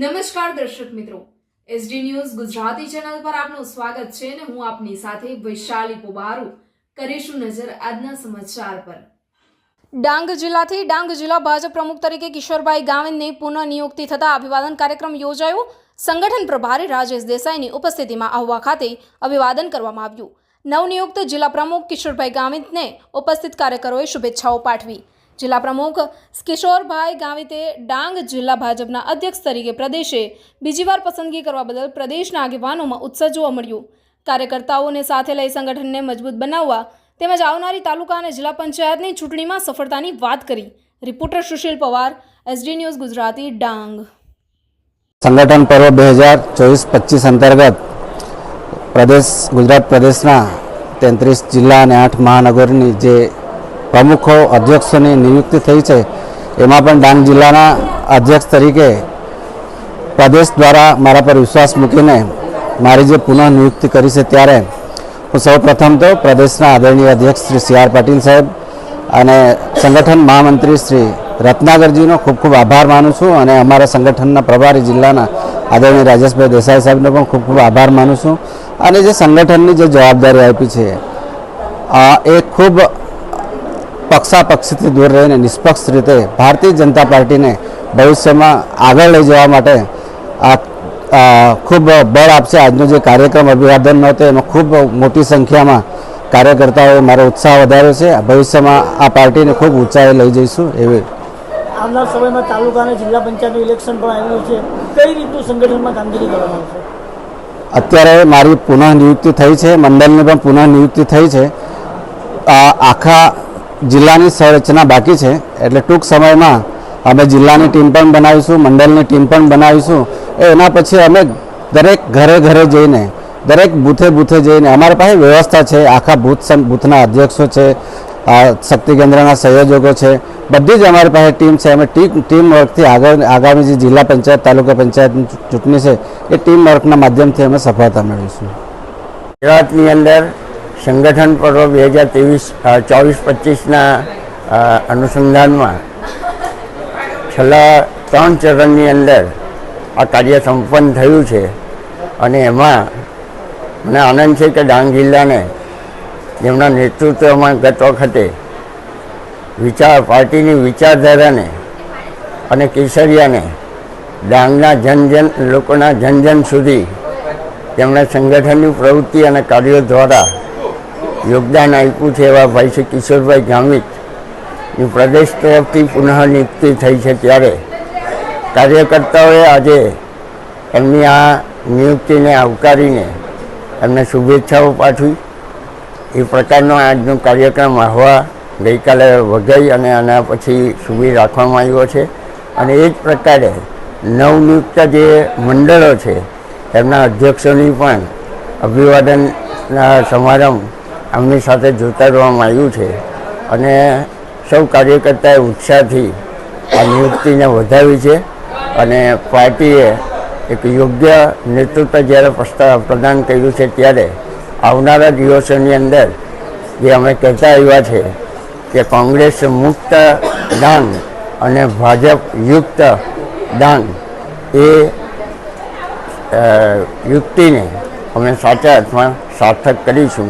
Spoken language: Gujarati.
નમસ્કાર દર્શક મિત્રો, એસડી ન્યૂઝ ગુજરાતી ચેનલ પર આપનું સ્વાગત છે અને હું આપની સાથે વૈશાલી પોબારુ કરીશું નજર આજના સમાચાર પર। ડાંગ જિલ્લાથી ડાંગ જિલ્લા ભાજપ પ્રમુખ તરીકે કિશોરભાઈ ગાવિતની પુનઃ નિયુક્તિ થતા અભિવાદન કાર્યક્રમ યોજાયો। સંગઠન પ્રભારી રાજેશ દેસાઈની ઉપસ્થિતિમાં આહવા ખાતે અભિવાદન કરવામાં આવ્યું। નવનિયુક્ત જિલ્લા પ્રમુખ કિશોરભાઈ ગાવિતને ઉપસ્થિત કાર્યકરોએ શુભેચ્છાઓ પાઠવી। જિલ્લા પ્રમુખ કિશોરભાઈ ગાવિતે ડાંગ જિલ્લા ભાજપના અધ્યક્ષ તરીકે પ્રદેશે બીજીવાર પસંદગી કરવા બદલ પ્રદેશના આગેવાનોમાં ઉત્સાહ જોવા મળ્યો। કાર્યકર્તાઓને સાથે લઈ સંગઠનને મજબૂત બનાવવા તેમજ આવનારી તાલુકા અને જિલ્લા પંચાયતની ચૂંટણીમાં સફળતાની વાત કરી। Reporter Sushil Pawar, SD news Gujarati, Dang. संगठन पर्व 2024-25 अंतर्गत प्रदेश गुजरात प्रदेशना 33 जिला और 8 महानगरों जे प्रमुखों अध्यक्षों की नियुक्ति थई है। एमां पण डांग जिल्लाना अध्यक्ष तरीके प्रदेश द्वारा मारा पर विश्वास मूकीने मारी जे पुनः नियुक्ति करी है, त्यारे हूँ सौ प्रथम तो प्रदेशना आदरणीय अध्यक्ष श्री CR पाटील साहेब और संगठन महामंत्री श्री रत्नाकरजीनो खूब खूब आभार मानु छूँ और अमरा संगठन प्रभारी जिल्लाना आदरणीय राजेशभाई देसाई साहेबने पण खूब खूब आभार मानु छूँ। और जे संगठन की जवाबदारी आपी है ए खूब पक्षापक्षी थी दूर रहीने निष्पक्ष रीते भारतीय जनता पार्टी ने भविष्य में आगे लई जवा माटे खूब बल आपसे। आज जो कार्यक्रम अभिवादन एम खूब मोटी संख्या में कार्यकर्ताओं मारो उत्साह वधार्यो छे। भविष्य में आ पार्टी ने खूब ऊंचाई लई जईशुं। एवी આવનાર સમયમાં તાલુકા અને જિલ્લા પંચાયતનું ઇલેક્શન પણ આવ્યું છે, કઈ રીતનું સંગઠનમાં કામગીરી કરવામાં આવશે? અત્યારે મારી પુનઃ નિયુક્તિ થઈ છે, મંડળની પણ પુનઃ નિયુક્તિ થઈ છે। આખા જિલ્લાની સંરચના બાકી છે, એટલે ટૂંક સમયમાં અમે જિલ્લાની ટીમ પણ બનાવીશું, મંડળની ટીમ પણ બનાવીશું। એના પછી અમે દરેક ઘરે ઘરે જઈને દરેક બૂથે બૂથે જઈને અમારી પાસે વ્યવસ્થા છે, આખા બૂથના અધ્યક્ષો છે, શક્તિ કેન્દ્રના સંયોજકો છે, બધી જ અમારી પાસે ટીમ છે। અમે ટીમ વર્કથી આગામી જે જિલ્લા પંચાયત તાલુકા પંચાયતની ચૂંટણી છે એ ટીમ વર્કના માધ્યમથી અમે સફળતા મેળવીશું। ગુજરાતની અંદર સંગઠન પર્વ 2024-25ના અનુસંધાનમાં છેલ્લા 3 ચરણની અંદર આ કાર્ય સંપન્ન થયું છે અને એમાં મને આનંદ છે કે ડાંગ જિલ્લાને જેમના નેતૃત્વમાં ગત વખતે પાર્ટીની વિચારધારાને અને કેસરિયાને ડાંગના લોકોના જન સુધી તેમણે સંગઠનની પ્રવૃત્તિ અને કાર્યો દ્વારા યોગદાન આપ્યું છે એવા ભાઈ શ્રી કિશોરભાઈ ગામિતની પ્રદેશ તરફથી પુનઃ નિયુક્તિ થઈ છે। ત્યારે કાર્યકર્તાઓએ આજે એમની આ નિયુક્તિને આવકારીને એમને શુભેચ્છાઓ પાઠવી। એ પ્રકારનો આજનો કાર્યક્રમ આહવા ગઈકાલે વઘઈ અને આના પછી શિબિર રાખવામાં આવ્યો છે અને એ જ પ્રકારે નવનિયુક્ત જે મંડળો છે એમના અધ્યક્ષોની પણ અભિવાદનના સમારંભ આમની સાથે જોતાડવામાં આવ્યું છે અને સૌ કાર્યકર્તાએ ઉત્સાહથી આ નિયુક્તિને વધાવી છે અને પાર્ટીએ એક યોગ્ય નેતૃત્વ જ્યારે પ્રદાન કર્યું છે, ત્યારે આવનારા દિવસોની અંદર જે અમે કહેતા આવ્યા છે કે કોંગ્રેસ મુક્ત ડાંગ અને ભાજપ યુક્ત ડાંગ એ યુક્તિને અમે સાચા અર્થમાં સાર્થક કરીશું।